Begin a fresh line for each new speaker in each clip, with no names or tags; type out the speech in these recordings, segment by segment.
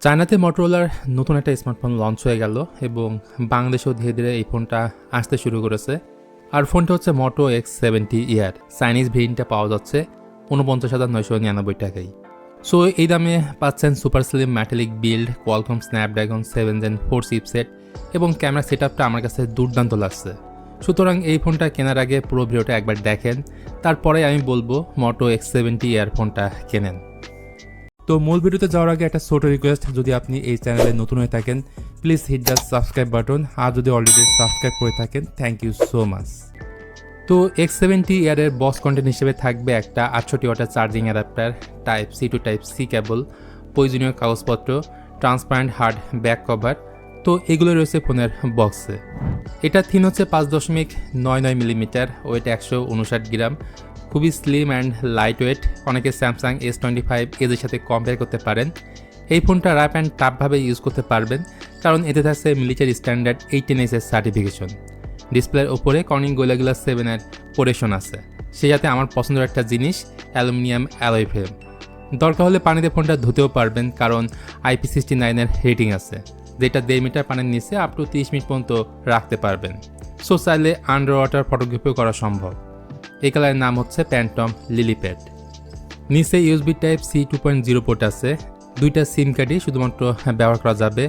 চায়নাতে মটোরোলার নতুন একটা স্মার্টফোন লঞ্চ হয়ে গেল এবং বাংলাদেশেও ধীরে ধীরে এই ফোনটা আসতে শুরু করেছে। আর ফোনটা হচ্ছে মোটো X70 Air। চাইনিজ ভেরিয়েন্টটা পাওয়া যাচ্ছে ৪৯,৯৯৯ টাকায়। সো এই দামে পাচ্ছেন super slim metallic build, Qualcomm Snapdragon 7 Gen 4 chipset এবং ক্যামেরা সেটআপটা আমার কাছে দুর্দান্ত লাগছে। সুতরাং এই ফোনটা কেনার আগে পুরো ভিডিওটা একবার দেখেন, তারপরে আমি বলবো মোটো X70 Air ফোনটা কেনেন। তো মূল ভিডিওতে যাওয়ার আগে একটা ছোট রিকোয়েস্ট, যদি আপনি এই চ্যানেলে নতুন হয়ে থাকেন please hit the subscribe button, আর যদি অলরেডি সাবস্ক্রাইব করে থাকেন থ্যাংক ইউ সো মাচ। তো X70 এয়ারের বক্স কন্টেন্ট হিসেবে থাকবে একটা 68 ওয়াটের charging adapter, type C to type C cable, প্রয়োজনীয় কাগজপত্র, ট্রান্সপারেন্ট হার্ড ব্যাক কভার। তো এগুলো রয়েছে ফোনের বক্সে। এটা থিন হচ্ছে 5.99 মিলিমিটার, ওয়েট 159 গ্রাম, খুবই স্লিম অ্যান্ড লাইট ওয়েট। অনেকে স্যামসাং S25 এদের সাথে কম্পেয়ার করতে পারেন। এই ফোনটা র্যাপ অ্যান্ড টাফভাবে ইউজ করতে পারবেন, কারণ এতে থাকছে মিলিটারি স্ট্যান্ডার্ড 18S এর সার্টিফিকেশন। ডিসপ্লের ওপরে কর্নিং গোরিলা গ্লাস 7 এর পোরেশন আছে, সেই সাথে আমার পছন্দের একটা জিনিস অ্যালুমিনিয়াম অ্যালয় ফ্রেম। দরকার হলে পানিতে ফোনটা ধুতেও পারবেন, কারণ IP69 এর রেটিং আছে, যেটা 1.5 মিটার পানির নিচে আপ টু 30 মিনিট পর্যন্ত রাখতে পারবেন। সো চাইলে আন্ডার ওয়াটার ফটোগ্রাফিও করা সম্ভব। এই কালারের নাম হচ্ছে প্যান্টম লিলি প্যাড। নিচে USB টাইপ C 2.0 পোর্ট আছে, দুইটা সিম কার্ডই শুধুমাত্র ব্যবহার করা যাবে।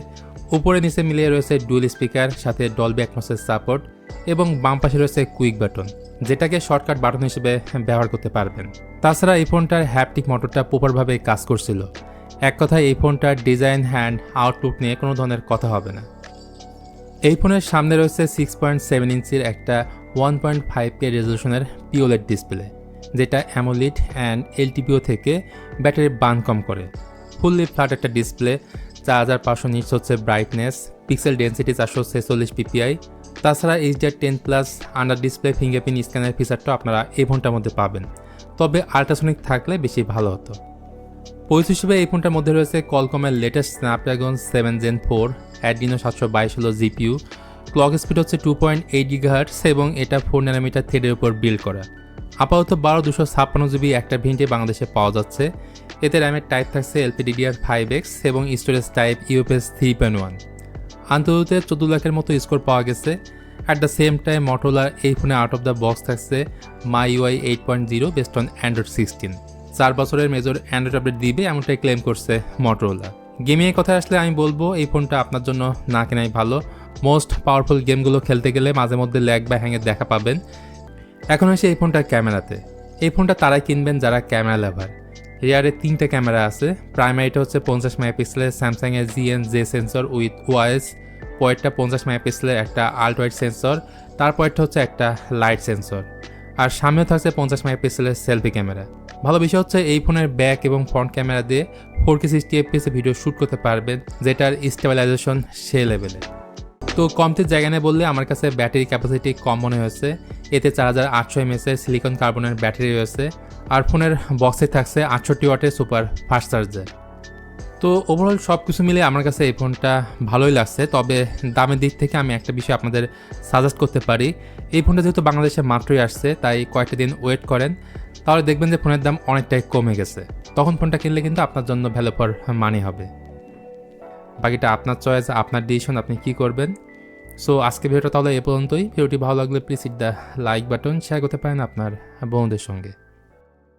উপরে নিচে মিলিয়ে রয়েছে ডুয়েল স্পিকার, সাথে ডলবি অ্যাটমসের সাপোর্ট, এবং বাম পাশে রয়েছে কুইক বাটন, যেটাকে শর্টকাট বাটন হিসেবে ব্যবহার করতে পারবেন। তাছাড়া এই ফোনটার হ্যাপটিক মোটরটা প্রপারভাবে কাজ করছিল। এক কথায় এই ফোনটার ডিজাইন হ্যান্ড আউটলুক নিয়ে কোনো ধরনের কথা হবে না। এই ফোনের সামনে রয়েছে 6.7 ইঞ্চির একটা 1.5K রেজলিউশনের পিওলেড ডিসপ্লে, যেটা অ্যামোলেড অ্যান্ড LTPO থেকে ব্যাটারির বার্ন কম করে। ফুললি ফ্ল্যাট একটা ডিসপ্লে, 4500 নিটস হচ্ছে ব্রাইটনেস, পিক্সেল ডেন্সিটি 446 ppi। তাছাড়া HDR10+ under display fingerprint scanner ফিচারটা আপনারা এই ফোনটার মধ্যে পাবেন, তবে আল্ট্রাসনিক থাকলে বেশি ভালো হতো। পরিচ হিসেবে এই ফোনটার মধ্যে রয়েছে কলকমের লেটেস্ট স্ন্যাপড্রাগন 7 Gen 4 Adreno 722 হলো GPU, ক্লক স্পিড হচ্ছে 2.8 GHz এবং এটা 4 ন্যানোমিটার থ্রেডের উপর বিল্ড করা। আপাতত 12256GB একটা ভেরিয়েন্টে বাংলাদেশে পাওয়া যাচ্ছে। এতে র্যামের টাইপ থাকছে LPDDR5X এবং স্টোরেজ টাইপ UFS 3.1। আন্তর্জাতিকে 14 লাখের মতো স্কোর পাওয়া গেছে। অ্যাট দ্য সেম টাইম মটোরোলার এই ফোনে আউট অফ দ্য বক্স থাকছে MyUI 8.0 বেসড অন Android 16। 4 বছরের মেজর অ্যান্ড্রয়েড আপডেট দিবে এমনটাই ক্লেম করছে মটোরোলা। গেমিংয়ের কথা আসলে আমি বলবো এই ফোনটা আপনার জন্য না কেনাই ভালো। মোস্ট পাওয়ারফুল গেমগুলো খেলতে গেলে মাঝে মধ্যে ল্যাগ বা হ্যাংয়ের দেখা পাবেন। এখন আসে এই ফোনটার ক্যামেরাতে। এই ফোনটা তারাই কিনবেন যারা ক্যামেরা লাভার। রিয়ারে 3টে ক্যামেরা আছে। প্রাইমারিটা হচ্ছে 50 মেগাপিক্সেলের স্যামসাং এর GN-J সেন্সর উইথ OIS, পরেরটা 50 মেগাপিক্সেলের একটা আল্ট্রাওয়াইড সেন্সর, তারপরেরটা হচ্ছে একটা লাইট সেন্সর, আর সামনেও থাকছে 50 মেগাপিক্সেলের সেলফি ক্যামেরা। ভালো বিষয় হচ্ছে এই ফোনের ব্যাক এবং ফ্রন্ট ক্যামেরা দিয়ে 4K 60 fps ভিডিও শ্যুট করতে পারবেন, যেটার স্টেবিলাইজেশন সে লেভেলে। তো কমতে জায়গা নেই বললে আমার কাছে ব্যাটারি ক্যাপাসিটি কম মনে হয়েছে। এতে 4800 mAh এর সিলিকন কার্বনের ব্যাটারি রয়েছে, আর ফোনের বক্সে থাকছে 68 ওয়াটের সুপার ফাস্ট চার্জার। তো ওভারঅল সব কিছু মিলে আমার কাছে এই ফোনটা ভালোই লাগছে, তবে দামের দিক থেকে আমি একটা বিষয় আপনাদের সাজেস্ট করতে পারি। এই ফোনটা যেহেতু বাংলাদেশে মাত্রই আসছে, তাই কয়েকটা দিন ওয়েট করেন, তাহলে দেখবেন যে ফোনের দাম অনেকটাই কমে গেছে। তখন ফোনটা কিনলে কিন্তু আপনার জন্য ভ্যালু ফর মানি হবে। বাকিটা আপনার চয়েস, আপনার ডিসিশন, আপনি কী করবেন। সো আজকে ভিডিওটা তাহলে এ পর্যন্তই। ভিডিওটি ভালো লাগলে please hit the like button, share করতে পারেন আপনার বন্ধুদের সঙ্গে।